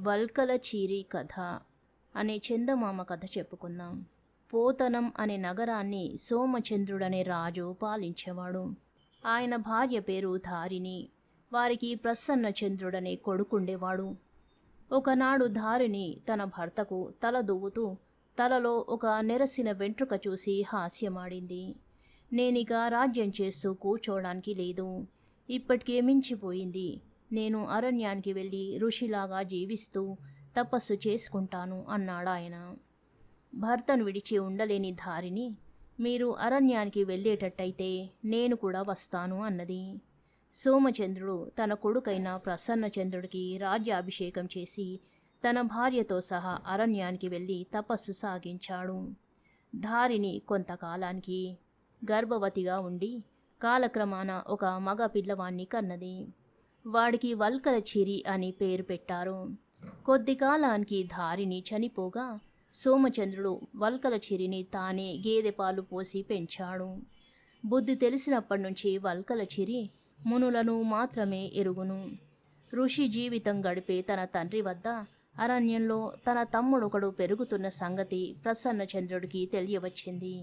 వల్కల చీరి కథ అనే చందమామ కథ చెప్పుకుందాం. పోతనం అనే నగరాన్ని సోమచంద్రుడనే రాజు పాలించేవాడు. ఆయన భార్య పేరు ధారిణి. వారికి ప్రసన్నచంద్రుడనే కొడుకుండేవాడు. ఒకనాడు ధారిణి తన భర్తకు తల దువ్వుతూ తలలో ఒక నెరసిన వెంట్రుక చూసి హాస్యమాడింది. నేనిక రాజ్యం చేస్తూ కూర్చోడానికి లేదు, ఇప్పటికే మించిపోయింది. నేను అరణ్యానికి వెళ్ళి ఋషిలాగా జీవిస్తూ తపస్సు చేసుకుంటాను అన్నాడాయన. భర్తను విడిచి ఉండలేని ధారిణి, మీరు అరణ్యానికి వెళ్ళేటట్టయితే నేను కూడా వస్తాను అన్నది. సోమచంద్రుడు తన కొడుకైన ప్రసన్నచంద్రుడికి రాజ్యాభిషేకం చేసి తన భార్యతో సహా అరణ్యానికి వెళ్ళి తపస్సు సాగించాడు. ధారిణి కొంతకాలానికి గర్భవతిగా ఉండి కాలక్రమాన ఒక మగ పిల్లవాణ్ణి కన్నది. వాడికి వల్కల చిరి అని పేరు పెట్టారు. కొద్ది కాలానికి ధారిణి చనిపోగా సోమచంద్రుడు వల్కల చిరిని తానే గేదె పాలు పోసి పెంచాడు. బుద్ధి తెలిసినప్పటి నుంచి వల్కల చిరి మునులను మాత్రమే ఎరుగును. ఋషి జీవితం గడిపే తన తండ్రి వద్ద అరణ్యంలో తన తమ్ముడొకడు పెరుగుతున్న సంగతి ప్రసన్నచంద్రుడికి తెలియవచ్చింది.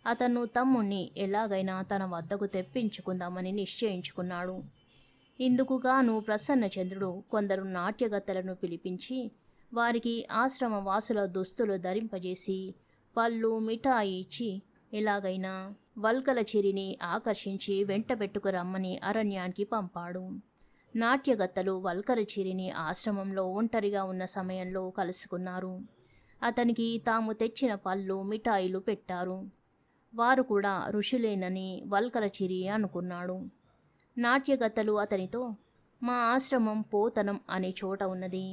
అతను తమ్ముణ్ణి ఎలాగైనా తన వద్దకు తెప్పించుకుందామని నిశ్చయించుకున్నాడు. ఇందుకుగాను ప్రసన్నచంద్రుడు కొందరు నాట్యగత్తెలను పిలిపించి వారికి ఆశ్రమ వాసుల దుస్తులు ధరింపజేసి పళ్ళు మిఠాయి ఇచ్చి ఎలాగైనా వల్కల చిరిని ఆకర్షించి వెంటబెట్టుకు రమ్మని అరణ్యానికి పంపాడు. నాట్యగత్తలు వల్కల చిరిని ఆశ్రమంలో ఒంటరిగా ఉన్న సమయంలో కలుసుకున్నారు. అతనికి తాము తెచ్చిన పళ్ళు మిఠాయిలు పెట్టారు. వారు కూడా ఋషులేనని వల్కల చిరి అనుకున్నాడు. నాట్యగత్తలు అతనితో, మా ఆశ్రమం పోతనం అనే చోట ఉన్నది.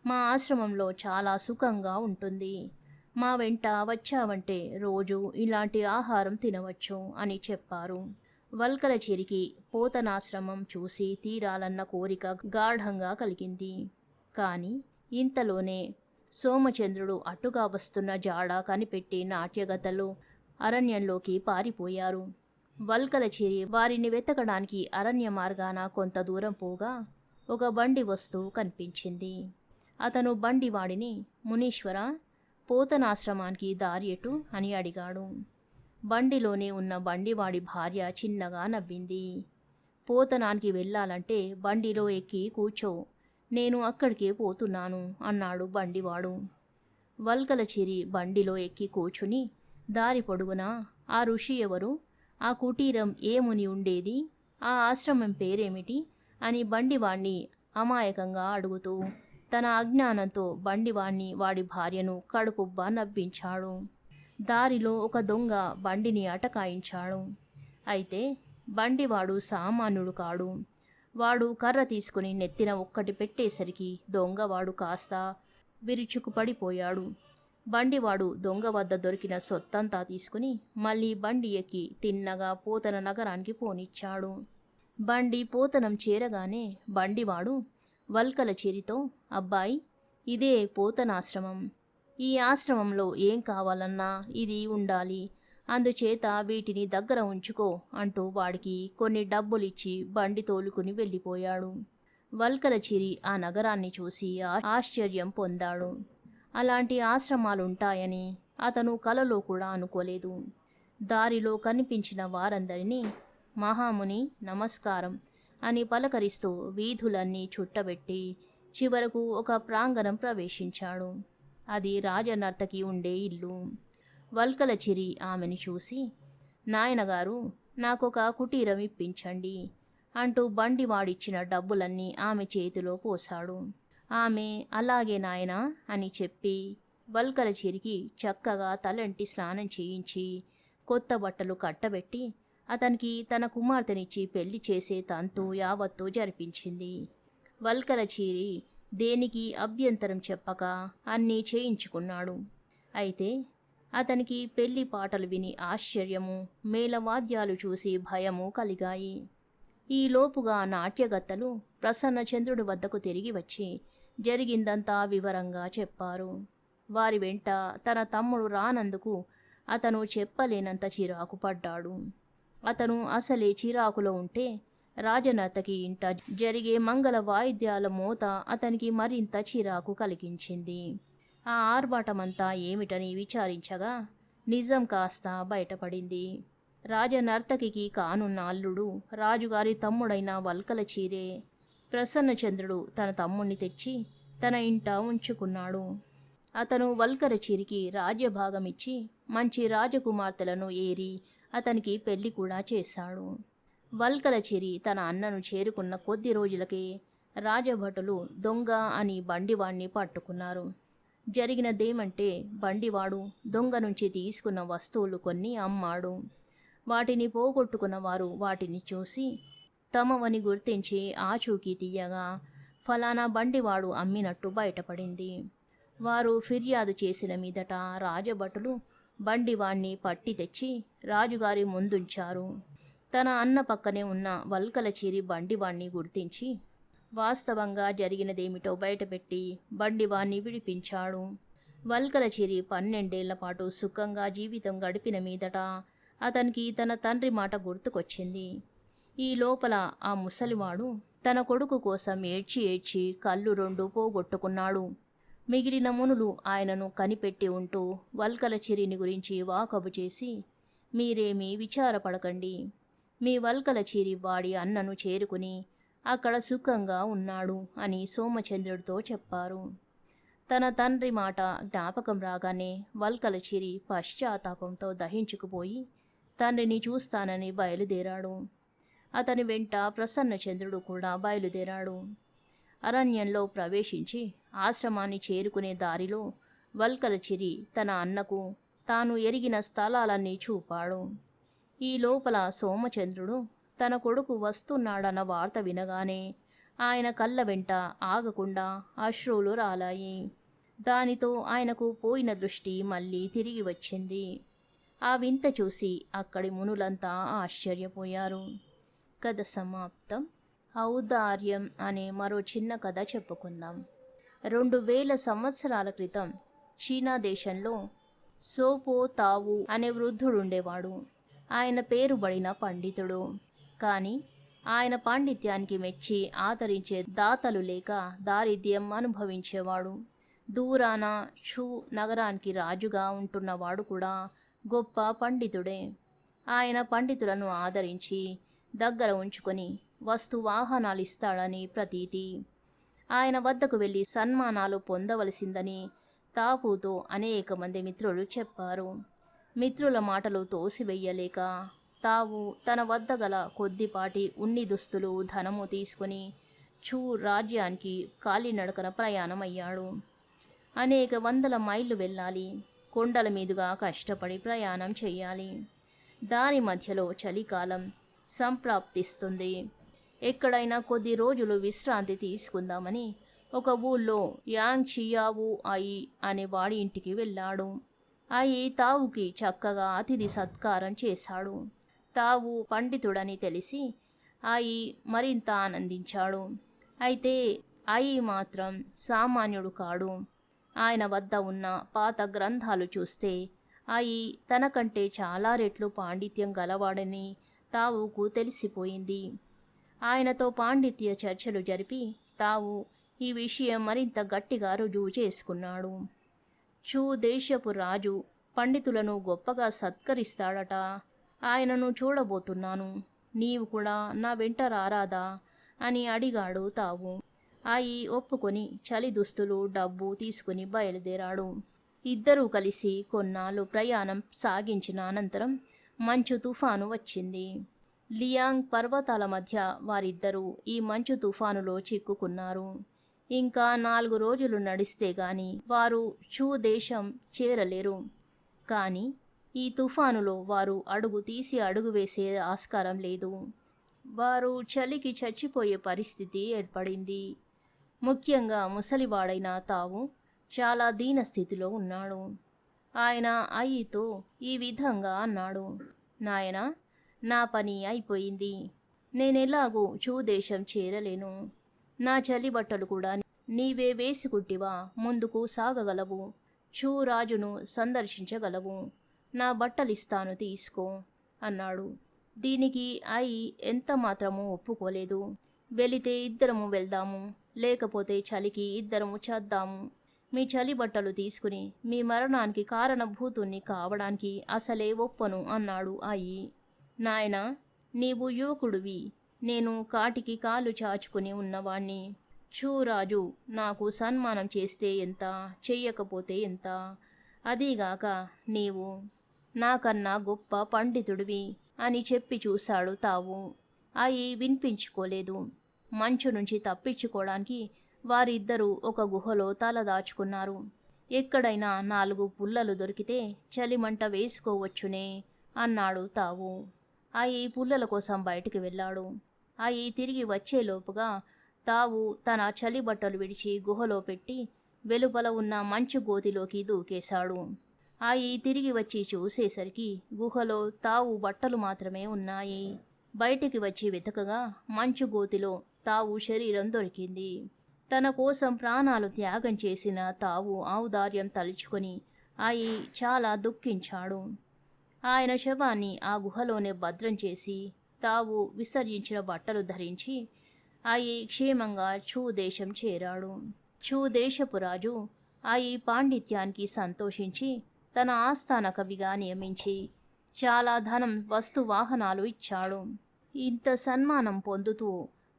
మా ఆశ్రమంలో చాలా సుఖంగా ఉంటుంది. మా వెంట వచ్చావంటే రోజు ఇలాంటి ఆహారం తినవచ్చు అని చెప్పారు. వల్కల చిరికి పోతనాశ్రమం చూసి తీరాలన్న కోరిక గాఢంగా కలిగింది. కానీ ఇంతలోనే సోమచంద్రుడు అటుగా వస్తున్న జాడ కనిపెట్టి నాట్యగత్తలు అరణ్యంలోకి పారిపోయారు. వల్కల చిరి వారిని వెతకడానికి అరణ్య మార్గాన కొంత దూరం పోగా ఒక బండి వస్తూ కనిపించింది. అతను బండివాడిని, మునీశ్వర, పోతనాశ్రమానికి దారి ఎటు అని అడిగాడు. బండిలోనే ఉన్న బండివాడి భార్య చిన్నగా నవ్వింది. పోతనానికి వెళ్ళాలంటే బండిలో ఎక్కి కూర్చో, నేను అక్కడికే పోతున్నాను అన్నాడు బండివాడు. వల్కల చిరి బండిలో ఎక్కి కూర్చుని దారి పొడుగునా ఆ ఋషి ఎవరు, ఆ కుటీరం ఏ ముని ఉండేది, ఆ ఆశ్రమం పేరేమిటి అని బండివాణ్ణి అమాయకంగా అడుగుతూ తన అజ్ఞానంతో బండివాణ్ణి వాడి భార్యను కడుపుబ్బా నవ్వించాడు. దారిలో ఒక దొంగ బండిని అటకాయించాడు. అయితే బండివాడు సామాన్యుడు కాడు. వాడు కర్ర తీసుకుని నెత్తిన ఒక్కటి పెట్టేసరికి దొంగవాడు కాస్త విరుచుకుపడిపోయాడు. బండివాడు దొంగ వద్ద దొరికిన సొత్తంతా తీసుకుని మళ్ళీ బండి ఎక్కి తిన్నగా పోతన నగరానికి పోనిచ్చాడు. బండి పోతనం చేరగానే బండివాడు వల్కల చిరితో, అబ్బాయి, ఇదే పోతనాశ్రమం. ఈ ఆశ్రమంలో ఏం కావాలన్నా ఇది ఉండాలి, అందుచేత వీటిని దగ్గర ఉంచుకో అంటూ వాడికి కొన్ని డబ్బులిచ్చి బండి తోలుకుని వెళ్ళిపోయాడు. వల్కల చిరి ఆ నగరాన్ని చూసి ఆశ్చర్యం పొందాడు. అలాంటి ఆశ్రమాలుంటాయని అతను కలలో కూడా అనుకోలేదు. దారిలో కనిపించిన వారందరినీ మహాముని నమస్కారం అని పలకరిస్తూ వీధులన్నీ చుట్టబెట్టి చివరకు ఒక ప్రాంగణం ప్రవేశించాడు. అది రాజనర్తకి ఉండే ఇల్లు. వల్కల చిరి ఆమెను చూసి, నాయనగారు, నాకొక కుటీరం ఇప్పించండి అంటూ బండివాడిచ్చిన డబ్బులన్నీ ఆమె చేతిలో పోశాడు. ఆమె అలాగే నాయనా అని చెప్పి వల్కల చిరికి చక్కగా తలంటి స్నానం చేయించి కొత్త బట్టలు కట్టబెట్టి అతనికి తన కుమార్తెనిచ్చి పెళ్లి చేసే తంతు యావత్తు జరిపించింది. వల్కల చిరి దేనికి అభ్యంతరం చెప్పక అన్నీ చేయించుకున్నాడు. అయితే అతనికి పెళ్లి పాటలు విని ఆశ్చర్యము, మేళవాద్యాలు చూసి భయము కలిగాయి. ఈ లోపుగా నాట్యగత్తలు ప్రసన్నచంద్రుడి వద్దకు తిరిగి వచ్చి జరిగిందంతా వివరంగా చెప్పారు. వారి వెంట తన తమ్ముడు రానందుకు అతను చెప్పలేనంత చిరాకు పడ్డాడు. అతను అసలే చిరాకులో ఉంటే రాజనర్తకి ఇంట జరిగే మంగళ వాయిద్యాల మోత అతనికి మరింత చిరాకు కలిగించింది. ఆ ఆర్భాటమంతా ఏమిటని విచారించగా నిజం కాస్త బయటపడింది. రాజనర్తకికి కానున్న అల్లుడు రాజుగారి తమ్ముడైన వల్కల చీరే. ప్రసన్నచంద్రుడు తన తమ్ముణ్ణి తెచ్చి తన ఇంట ఉంచుకున్నాడు. అతను వల్కల చీరికి రాజ్యభాగమిచ్చి మంచి రాజకుమార్తెలను ఏరి అతనికి పెళ్లి కూడా చేశాడు. వల్కల చిరి తన అన్నను చేరుకున్న కొద్ది రోజులకే రాజభటులు దొంగ అని బండివాణ్ణి పట్టుకున్నారు. జరిగినదేమంటే బండివాడు దొంగ నుంచి తీసుకున్న వస్తువులు కొన్ని అమ్మాడు. వాటిని పోగొట్టుకున్న వారు వాటిని చూసి తమవని గుర్తించి ఆచూకీ తీయగా ఫలానా బండివాడు అమ్మినట్టు బయటపడింది. వారు ఫిర్యాదు చేసిన మీదట రాజభటులు బండివాణ్ణి పట్టి తెచ్చి రాజుగారి ముందుంచారు. తన అన్న పక్కనే ఉన్న వల్కల చీరి బండివాణ్ణి గుర్తించి వాస్తవంగా జరిగినదేమిటో బయటపెట్టి బండివాణ్ణి విడిపించాడు. వల్కల చీరి 12 ఏళ్ల పాటు సుఖంగా జీవితం గడిపిన మీదట అతనికి తన తండ్రి మాట గుర్తుకొచ్చింది. ఈ లోపల ఆ ముసలివాడు తన కొడుకు కోసం ఏడ్చి ఏడ్చి కళ్ళు 2 పోగొట్టుకున్నాడు. మిగిలిన మునులు ఆయనను కనిపెట్టి ఉంటూ వల్కల చిరిని గురించి వాకబు చేసి, మీరేమీ విచారపడకండి, మీ వల్కల చిరి వాడి అన్నను చేరుకుని అక్కడ సుఖంగా ఉన్నాడు అని సోమచంద్రుడితో చెప్పారు. తన తండ్రి మాట జ్ఞాపకం రాగానే వల్కల చిరి పశ్చాత్తాపంతో దహించుకుపోయి తండ్రిని చూస్తానని బయలుదేరాడు. అతని వెంట ప్రసన్నచంద్రుడు కూడా బయలుదేరాడు. అరణ్యంలో ప్రవేశించి ఆశ్రమాన్ని చేరుకునే దారిలో వల్కల చిరి తన అన్నకు తాను ఎరిగిన స్థలాలన్నీ చూపాడు. ఈ లోపల సోమచంద్రుడు తన కొడుకు వస్తున్నాడన్న వార్త వినగానే ఆయన కళ్ళ వెంట ఆగకుండా అశ్రువులు రాలాయి. దానితో ఆయనకు పోయిన దృష్టి మళ్ళీ తిరిగి వచ్చింది. ఆ వింత చూసి అక్కడి మునులంతా ఆశ్చర్యపోయారు. కథ సమాప్తం. ఔదార్యం అనే మరో చిన్న కథ చెప్పుకుందాం. 2000 సంవత్సరాల క్రితం చీనా దేశంలో సోపో తావు అనే వృద్ధుడుండేవాడు. ఆయన పేరుబడిన పండితుడు. కానీ ఆయన పాండిత్యానికి మెచ్చి ఆదరించే దాతలు లేక దారిద్ర్యం అనుభవించేవాడు. దూరాన షూ నగరానికి రాజుగా ఉంటున్నవాడు కూడా గొప్ప పండితుడే. ఆయన పండితులను ఆదరించి దగ్గర ఉంచుకొని వాహనాలు ఇస్తాడని ప్రతీతి. ఆయన వద్దకు వెళ్ళి సన్మానాలు పొందవలసిందని తాపుతో అనేక మంది మిత్రులు చెప్పారు. మిత్రుల మాటలు తోసివెయ్యలేక తావు తన వద్ద గల కొద్దిపాటి ఉన్ని దుస్తులు ధనము తీసుకుని చూ రాజ్యానికి కాలినడకన ప్రయాణమయ్యాడు. అనేక వందల మైళ్ళు వెళ్ళాలి. కొండల మీదుగా కష్టపడి ప్రయాణం చేయాలి. దాని మధ్యలో చలికాలం సంప్రాప్తిస్తుంది. ఎక్కడైనా కొద్ది రోజులు విశ్రాంతి తీసుకుందామని ఒక ఊళ్ళో యాంగ్ చియావు అయి అనే వాడి ఇంటికి వెళ్ళాడు. అయి తావుకి చక్కగా అతిథి సత్కారం చేశాడు. తావు పండితుడని తెలిసి అయి మరింత ఆనందించాడు. అయితే అయి మాత్రం సామాన్యుడు కాడు. ఆయన వద్ద ఉన్న పాత గ్రంథాలు చూస్తే అయి తనకంటే చాలా రెట్లు పాండిత్యం గలవాడని తావుకు తెలిసిపోయింది. ఆయనతో పాండిత్య చర్చలు జరిపి తావు ఈ విషయం మరింత గట్టిగా రుజువు చేసుకున్నాడు. చూ దేశపు రాజు పండితులను గొప్పగా సత్కరిస్తాడట. ఆయనను చూడబోతున్నాను, నీవు కూడా నా వెంట రారాదా అని అడిగాడు తావు. అయి ఒప్పుకొని చలి దుస్తులు డబ్బు తీసుకుని బయలుదేరాడు. ఇద్దరూ కలిసి కొన్నాళ్ళు ప్రయాణం సాగించిన అనంతరం మంచు తుఫాను వచ్చింది. లియాంగ్ పర్వతాల మధ్య వారిద్దరూ ఈ మంచు తుఫానులో చిక్కుకున్నారు. ఇంకా 4 రోజులు నడిస్తే గాని వారు చూ దేశం చేరలేరు. కానీ ఈ తుఫానులో వారు అడుగు తీసి అడుగు వేసే ఆస్కారం లేదు. వారు చలికి చచ్చిపోయే పరిస్థితి ఏర్పడింది. ముఖ్యంగా ముసలివాడైన తావు చాలా దీనస్థితిలో ఉన్నాడు. ఆయన అయ్యితో ఈ విధంగా అన్నాడు, నాయనా, నా పని అయిపోయింది. నేనెలాగూ చూదేశం చేరలేను. నా చలి బట్టలు కూడా నీవే వేసుకుంటివా ముందుకు సాగగలవు. చూ రాజును సందర్శించగలవు. నా బట్టలిస్తాను తీసుకో అన్నాడు. దీనికి అయి ఎంత మాత్రమూ ఒప్పుకోలేదు. వెళితే ఇద్దరము వెళ్దాము, లేకపోతే చలికి ఇద్దరము చద్దాము. మీ చలి బట్టలు తీసుకుని మీ మరణానికి కారణభూతుణ్ణి కావడానికి అసలే ఒప్పను అన్నాడు అయి. నాయనా, నీవు యువకుడివి, నేను కాటికి కాలు చాచుకుని ఉన్నవాణ్ణి. చూరాజు నాకు సన్మానం చేస్తే ఎంత, చెయ్యకపోతే ఎంత? అదీగాక నీవు నాకన్నా గొప్ప పండితుడివి అని చెప్పి చూశాడు తావు. అయి వినిపించుకోలేదు. మంచు నుంచి తప్పించుకోవడానికి వారిద్దరూ ఒక గుహలో తలదాచుకున్నారు. ఎక్కడైనా 4 పుల్లలు దొరికితే చలిమంట వేసుకోవచ్చునే అన్నాడు తావు. అయి పుల్లల కోసం బయటికి వెళ్ళాడు. అయి తిరిగి వచ్చేలోపుగా తావు తన చలి బట్టలు విడిచి గుహలో పెట్టి వెలుపల ఉన్న మంచు గోతిలోకి దూకేశాడు. అయి తిరిగి వచ్చి చూసేసరికి గుహలో తావు బట్టలు మాత్రమే ఉన్నాయి. బయటికి వచ్చి వెతకగా మంచు గోతిలో తావు శరీరం దొరికింది. తన కోసం ప్రాణాలు త్యాగం చేసిన తావు ఔదార్యం తలుచుకొని అయి చాలా దుఃఖించాడు. ఆయన శవాన్ని ఆ గుహలోనే భద్రం చేసి తావు విసర్జించిన బట్టలు ధరించి అయి క్షేమంగా చూ దేశం చేరాడు. చూ దేశపు రాజు అయి పాండిత్యానికి సంతోషించి తన ఆస్థాన కవిగా నియమించి చాలా ధనం, వస్తు వాహనాలు ఇచ్చాడు. ఇంత సన్మానం పొందుతూ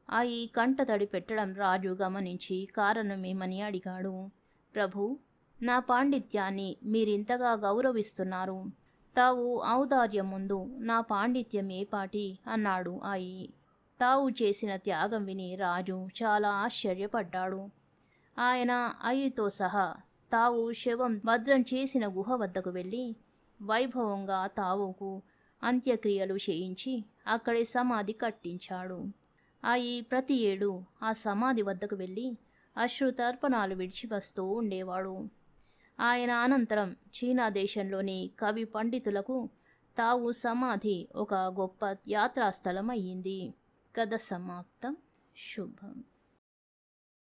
అయి కంటతడి పెట్టడం రాజు గమనించి కారణమేమని అడిగాడు. ప్రభు, నా పాండిత్యాన్ని మీరింతగా గౌరవిస్తున్నారు. తావు ఔదార్యం ముందు నా పాండిత్యం ఏపాటి అన్నాడు అయి. తావు చేసిన త్యాగం విని రాజు చాలా ఆశ్చర్యపడ్డాడు. ఆయన అయితో సహా తావు శవం భద్రం చేసిన గుహ వద్దకు వెళ్ళి వైభవంగా తావుకు అంత్యక్రియలు చేయించి అక్కడే సమాధి కట్టించాడు. అయి ప్రతి ఏడు ఆ సమాధి వద్దకు వెళ్ళి అశ్రుతర్పణాలు విడిచి వస్తూ ఉండేవాడు. ఆయన అనంతరం చీనా దేశంలోని కవి పండితులకు తావు సమాధి ఒక గొప్ప యాత్రాస్థలం అయ్యింది. కథ సమాప్తం. శుభం.